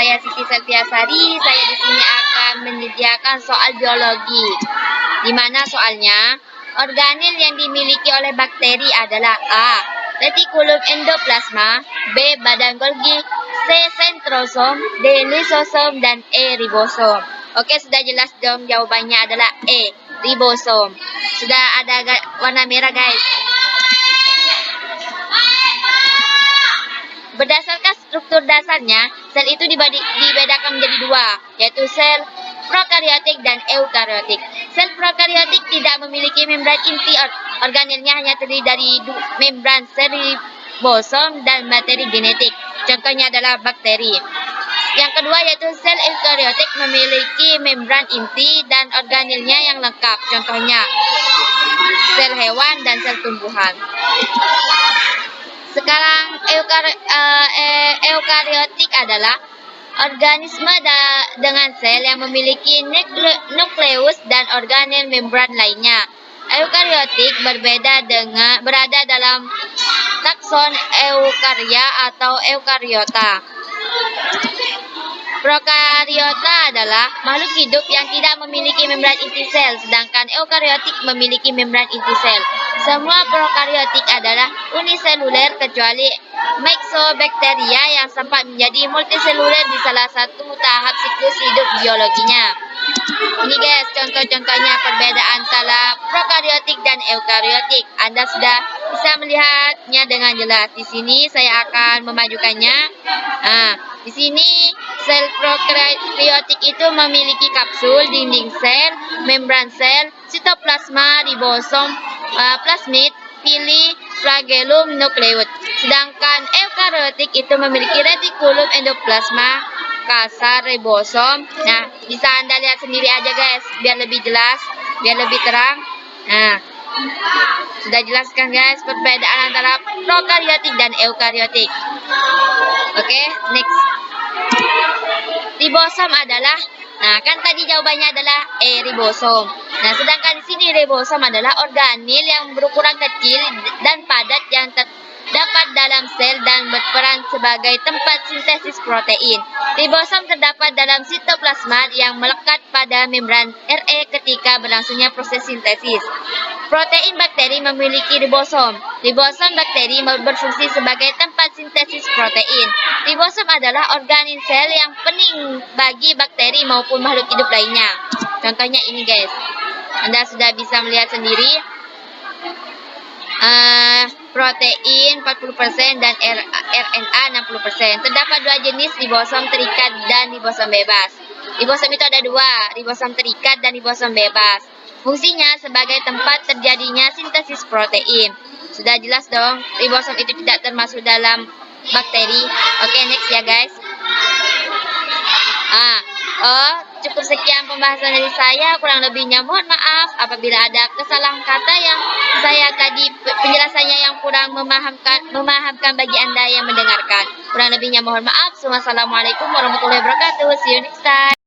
saya Siti Septiasari. Saya di sini akan menyediakan soal biologi. Di mana soalnya? Organel yang dimiliki oleh bakteri adalah A. Retikulum endoplasma, B. Badan Golgi, C. Sentrosom, D. Lisosom, dan E. Ribosom. Oke, sudah jelas dong, jawabannya adalah E. Ribosom. Sudah ada warna merah, guys. Berdasarkan struktur dasarnya, sel itu dibedakan menjadi dua, yaitu sel prokariotik dan eukariotik. Sel prokariotik tidak memiliki membran inti, organelnya hanya terdiri dari membran sel ribosom dan materi genetik. Contohnya adalah bakteri. Yang kedua yaitu sel eukariotik memiliki membran inti dan organelnya yang lengkap. Contohnya sel hewan dan sel tumbuhan. Sekarang eukariotik adalah organisme dengan sel yang memiliki nukleus dan organel membran lainnya. Eukariotik berada dalam takson eukarya atau eukariota. Prokariota adalah makhluk hidup yang tidak memiliki membran inti sel, sedangkan eukariotik memiliki membran inti sel. Semua prokariotik adalah uniseluler kecuali Myxobacteria yang sempat menjadi multiseluler di salah satu tahap siklus hidup biologinya. Ini guys, contoh-contohnya perbedaan antara prokariotik dan eukariotik. Anda sudah bisa melihatnya dengan jelas. Di sini saya akan memajukannya. Di sini sel prokariotik itu memiliki kapsul, dinding sel, membran sel, sitoplasma, ribosom, plasmid, pili, flagellum, nukleus. Sedangkan eukariotik itu memiliki retikulum endoplasma, kasar, ribosom. Nah, bisa Anda lihat sendiri aja guys, biar lebih jelas, biar lebih terang. Nah, sudah jelaskan guys perbedaan antara prokariotik dan eukariotik. Oke, next. Ribosom adalah, kan tadi jawabannya adalah ribosom. Nah, sedangkan di sini ribosom adalah organel yang berukuran kecil dan padat yang terdapat dalam sel dan berperan sebagai tempat sintesis protein. Ribosom terdapat dalam sitoplasma yang melekat pada membran RE ketika berlangsungnya proses sintesis. Protein bakteri memiliki ribosom. Ribosom bakteri berfungsi sebagai tempat sintesis protein. Ribosom adalah organel sel yang penting bagi bakteri maupun makhluk hidup lainnya. Contohnya ini guys. Anda sudah bisa melihat sendiri. Protein 40% dan RNA 60%. Terdapat dua jenis ribosom terikat dan ribosom bebas. Ribosom itu ada dua, ribosom terikat dan ribosom bebas. Fungsinya sebagai tempat terjadinya sintesis protein. Sudah jelas dong, ribosom itu tidak termasuk dalam bakteri. Oke, next ya guys. Cukup sekian pembahasan dari saya. Kurang lebihnya mohon maaf apabila ada kesalahan kata yang saya tadi penjelasannya yang kurang memahamkan bagi Anda yang mendengarkan. Kurang lebihnya mohon maaf. Wassalamualaikum warahmatullahi wabarakatuh. See you next time.